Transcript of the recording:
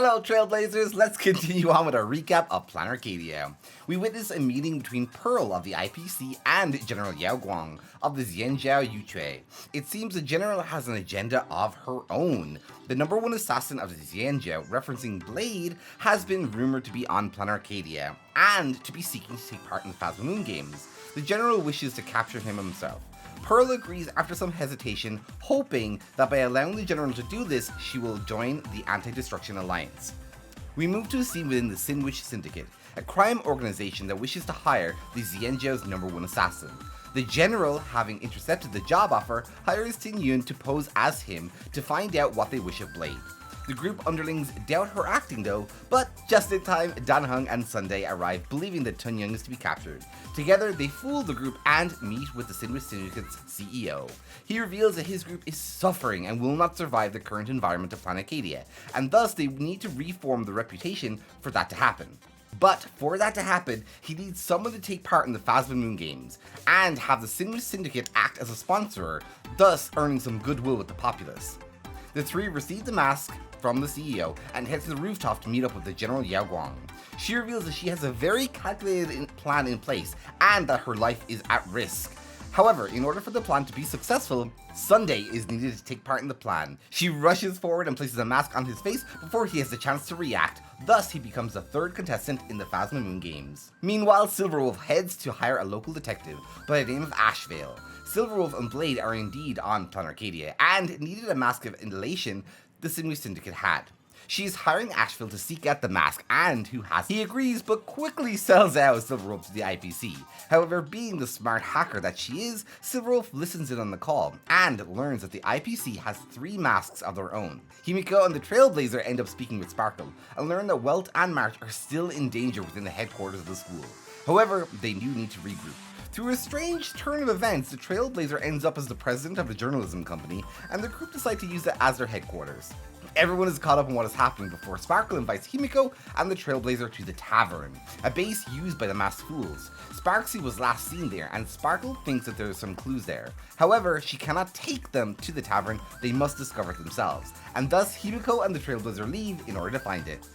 Hello Trailblazers, let's continue on with our recap of Planarcadia. We witnessed a meeting between Pearl of the IPC and General Yao Guang of the Xianzhou Yuchui. It seems the general has an agenda of her own. The #1 assassin of the Xianzhou, referencing Blade, has been rumored to be on Planarcadia and to be seeking to take part in the Phasma Moon games. The general wishes to capture him himself. Pearl agrees after some hesitation, hoping that by allowing the general to do this, she will join the Anti-Destruction Alliance. We move to a scene within the Sinwish Syndicate, a crime organization that wishes to hire the Xianzhou's #1 assassin. The general, having intercepted the job offer, hires Tin Yun to pose as him to find out what they wish of Blade. The group underlings doubt her acting though, but just in time, Dan Heng and Sunday arrive believing that Tun Young is to be captured. Together, they fool the group and meet with the Sinwish Syndicate's CEO. He reveals that his group is suffering and will not survive the current environment of Planarcadia, and thus they need to reform the reputation for that to happen. But for that to happen, he needs someone to take part in the Phasma Moon games, and have the Sinwish Syndicate act as a sponsor, thus earning some goodwill with the populace. The three receive the mask from the CEO and head to the rooftop to meet up with the General Yao Guang. She reveals that she has a very calculated plan in place and that her life is at risk. However, in order for the plan to be successful, Sunday is needed to take part in the plan. She rushes forward and places a mask on his face before he has the chance to react, thus he becomes the third contestant in the Phasma Moon games. Meanwhile, Silverwolf heads to hire a local detective by the name of Ashvale. Silverwolf and Blade are indeed on Planarcadia and needed a mask of elation the Sinwish Syndicate had. She is hiring Ashville to seek out the mask and he agrees but quickly sells out Silverwolf to the IPC. However, being the smart hacker that she is, Silverwolf listens in on the call and learns that the IPC has 3 masks of their own. Himiko and the Trailblazer end up speaking with Sparkle and learn that Welt and March are still in danger within the headquarters of the school. However, they do need to regroup. Through a strange turn of events, the Trailblazer ends up as the president of a journalism company, and the group decide to use it as their headquarters. Everyone is caught up on what is happening before Sparkle invites Himiko and the Trailblazer to the Tavern, a base used by the Masked Fools. Sparksy was last seen there, and Sparkle thinks that there are some clues there. However, she cannot take them to the tavern, they must discover it themselves, and thus Himiko and the Trailblazer leave in order to find it.